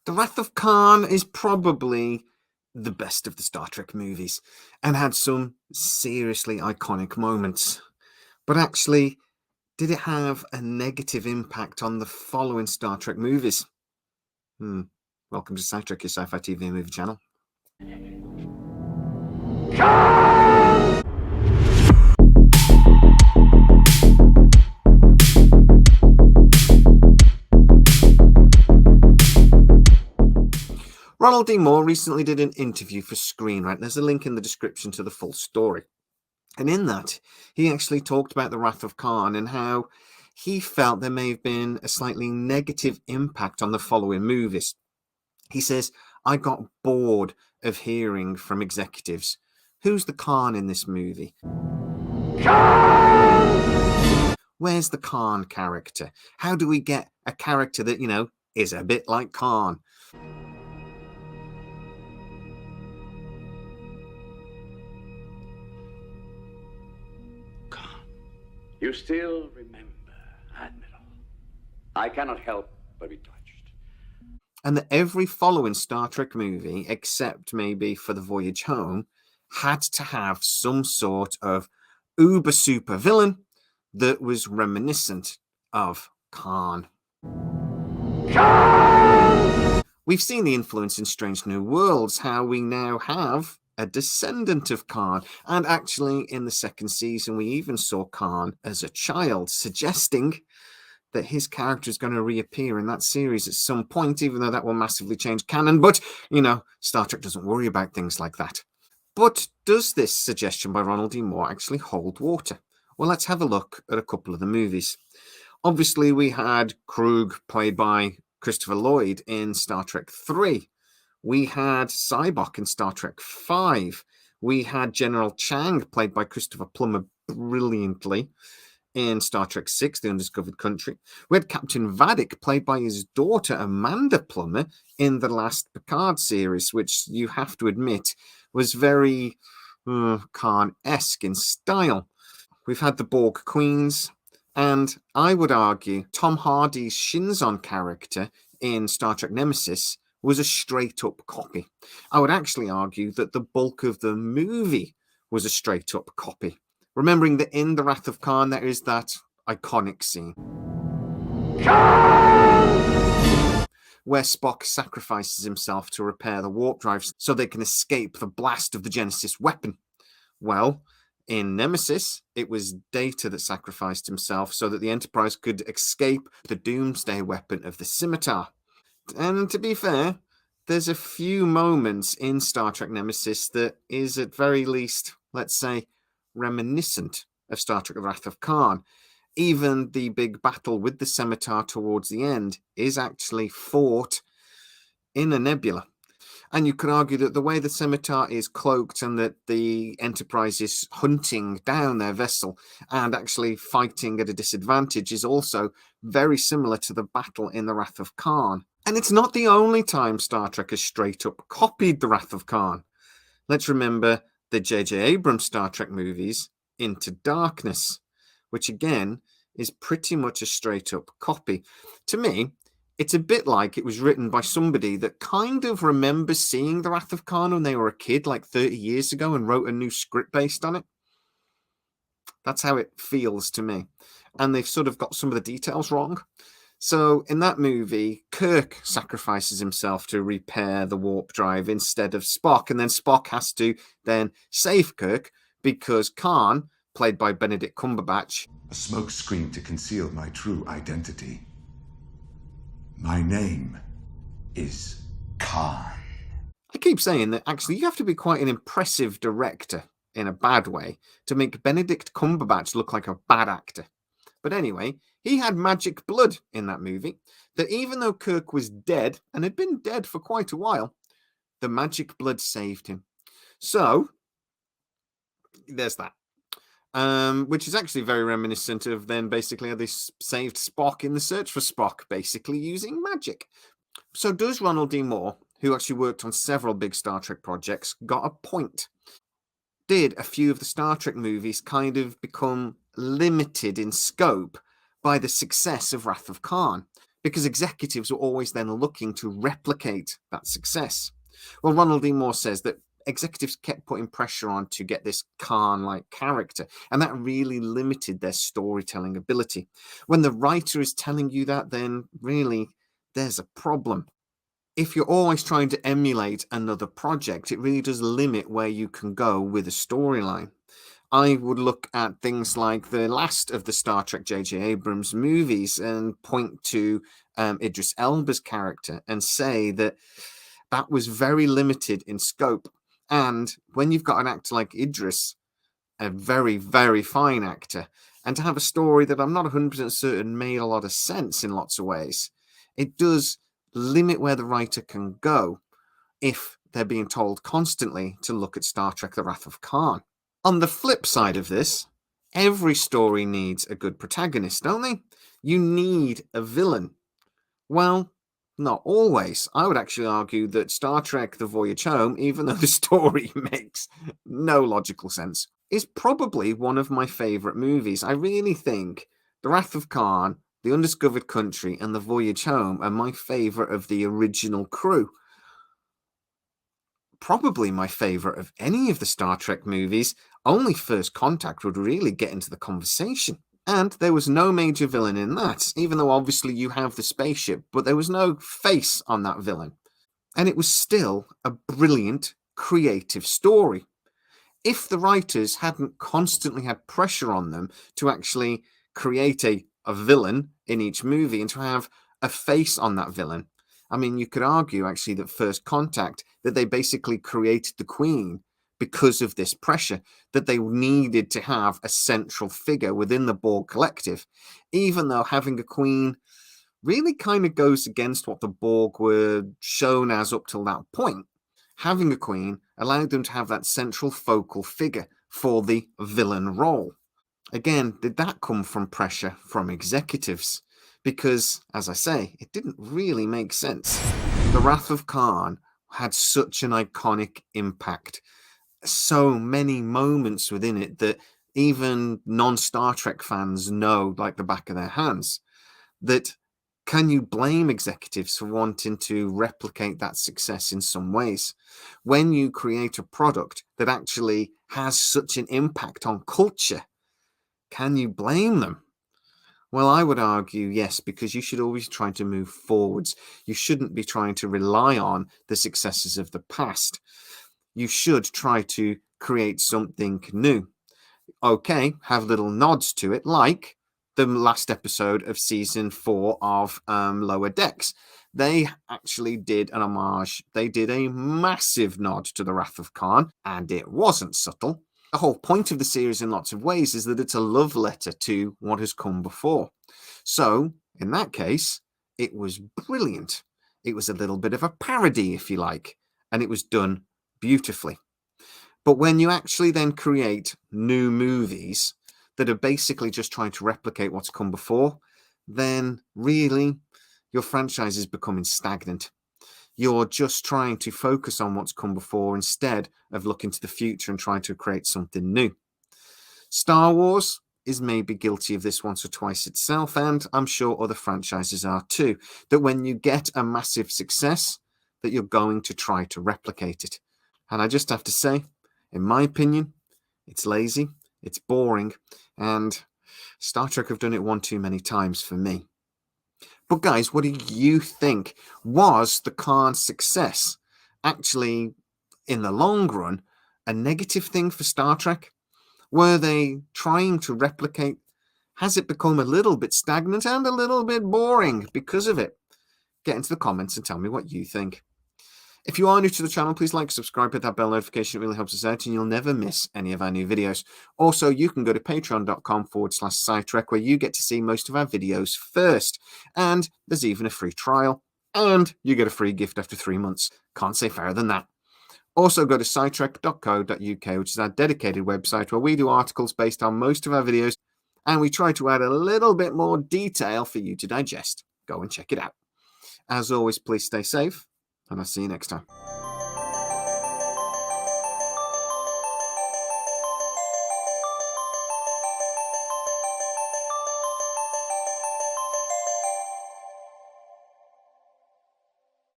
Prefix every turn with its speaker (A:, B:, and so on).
A: The Wrath of Khan is probably the best of the Star Trek movies and had some seriously iconic moments. But actually, did it have a negative impact on the following Star Trek movies? Welcome to SciTrek, your sci-fi TV movie channel. Ronald De Moore recently did an interview for Screen Rant. There's a link in the description to the full story. And in that, he actually talked about the Wrath of Khan and how he felt there may have been a slightly negative impact on the following movies. He says, I got bored of hearing from executives, who's the Khan in this movie? Khan! Where's the Khan character? How do we get a character that, is a bit like Khan?
B: You still remember, Admiral. I cannot help but be touched.
A: And that every following Star Trek movie, except maybe for The Voyage Home, had to have some sort of uber super villain that was reminiscent of Khan. Khan! We've seen the influence in Strange New Worlds, how we now have a descendant of Khan. And actually, in the second season, we even saw Khan as a child, suggesting that his character is going to reappear in that series at some point, even though that will massively change canon. But, Star Trek doesn't worry about things like that. But does this suggestion by Ronald D. Moore actually hold water? Well, let's have a look at a couple of the movies. Obviously, we had Krug, played by Christopher Lloyd, in Star Trek 3. We had Cybok in Star Trek 5. We had General Chang, played by Christopher Plummer brilliantly, in Star Trek 6, The Undiscovered Country. We had Captain Vadic, played by his daughter, Amanda Plummer, in the last Picard series, which you have to admit was very Khan-esque in style. We've had the Borg Queens, and I would argue Tom Hardy's Shinzon character in Star Trek Nemesis was a straight-up copy. I would actually argue that the bulk of the movie was a straight-up copy. Remembering that in The Wrath of Khan, there is that iconic scene where Spock sacrifices himself to repair the warp drive so they can escape the blast of the Genesis weapon. Well, in Nemesis, it was Data that sacrificed himself so that the Enterprise could escape the doomsday weapon of the scimitar. And to be fair, there's a few moments in Star Trek Nemesis that is at very least, let's say, reminiscent of Star Trek The Wrath of Khan. Even the big battle with the scimitar towards the end is actually fought in a nebula. And you could argue that the way the scimitar is cloaked and that the Enterprise is hunting down their vessel and actually fighting at a disadvantage is also very similar to the battle in The Wrath of Khan. And it's not the only time Star Trek has straight up copied The Wrath of Khan. Let's remember the J.J. Abrams Star Trek movies, Into Darkness, which again is pretty much a straight up copy. To me, it's a bit like it was written by somebody that kind of remembers seeing The Wrath of Khan when they were a kid, like 30 years ago, and wrote a new script based on it. That's how it feels to me. And they've sort of got some of the details wrong. So in that movie, Kirk sacrifices himself to repair the warp drive instead of Spock. And then Spock has to then save Kirk because Khan, played by Benedict Cumberbatch,
C: a smokescreen to conceal my true identity. My name is Khan.
A: I keep saying that actually you have to be quite an impressive director in a bad way to make Benedict Cumberbatch look like a bad actor. But anyway, he had magic blood in that movie, that even though Kirk was dead, and had been dead for quite a while, the magic blood saved him. So, there's that. Which is actually very reminiscent of then basically how they saved Spock in The Search for Spock, basically using magic. So does Ronald D. Moore, who actually worked on several big Star Trek projects, got a point? Did a few of the Star Trek movies kind of become limited in scope by the success of Wrath of Khan? because executives were always then looking to replicate that success. Well, Ronald De Moore says that executives kept putting pressure on to get this Khan-like character, and that really limited their storytelling ability. When the writer is telling you that, then really there's a problem. If you're always trying to emulate another project, it really does limit where you can go with a storyline. I would look at things like the last of the Star Trek J.J. Abrams movies and point to Idris Elba's character and say that that was very limited in scope. And when you've got an actor like Idris, a very, very fine actor, and to have a story that I'm not 100% certain made a lot of sense in lots of ways, it does limit where the writer can go if they're being told constantly to look at Star Trek The Wrath of Khan. On the flip side of this, every story needs a good protagonist, don't they? You need a villain. Well, not always. I would actually argue that Star Trek The Voyage Home, even though the story makes no logical sense, is probably one of my favourite movies. I really think The Wrath of Khan, The Undiscovered Country, and The Voyage Home are my favourite of the original crew. Probably my favourite of any of the Star Trek movies. Only First Contact would really get into the conversation. And there was no major villain in that, even though obviously you have the spaceship, but there was no face on that villain. And it was still a brilliant, creative story. If the writers hadn't constantly had pressure on them to actually create a villain in each movie and to have a face on that villain, I mean, you could argue actually that First Contact, that they basically created the Queen because of this pressure, that they needed to have a central figure within the Borg collective, even though having a Queen really kind of goes against what the Borg were shown as up till that point. Having a Queen allowed them to have that central focal figure for the villain role. Again, did that come from pressure from executives? Because, as I say, it didn't really make sense. The Wrath of Khan had such an iconic impact. So many moments within it that even non-Star Trek fans know like the back of their hands. That can you blame executives for wanting to replicate that success in some ways? When you create a product that actually has such an impact on culture, can you blame them? Well, I would argue yes, because you should always try to move forwards. You shouldn't be trying to rely on the successes of the past. You should try to create something new. Okay, have little nods to it, like the last episode of season 4 of Lower Decks. They actually did an homage. They did a massive nod to the Wrath of Khan, and it wasn't subtle. The whole point of the series in lots of ways is that it's a love letter to what has come before. So, in that case, it was brilliant. It was a little bit of a parody, if you like, and it was done beautifully. But when you actually then create new movies that are basically just trying to replicate what's come before, then really your franchise is becoming stagnant. You're just trying to focus on what's come before instead of looking to the future and trying to create something new. Star Wars is maybe guilty of this once or twice itself, and I'm sure other franchises are too, that when you get a massive success, that you're going to try to replicate it. And I just have to say, in my opinion, it's lazy, it's boring, and Star Trek have done it one too many times for me. But guys, what do you think? Was the Khan's success actually, in the long run, a negative thing for Star Trek? Were they trying to replicate? Has it become a little bit stagnant and a little bit boring because of it? Get into the comments and tell me what you think. If you are new to the channel, please like, subscribe, hit that bell notification. It really helps us out and you'll never miss any of our new videos. Also, you can go to patreon.com/SciTrek where you get to see most of our videos first. And there's even a free trial. And you get a free gift after 3 months. Can't say fairer than that. Also, go to scitrek.co.uk, which is our dedicated website where we do articles based on most of our videos. And we try to add a little bit more detail for you to digest. Go and check it out. As always, please stay safe. And I'll see you next time.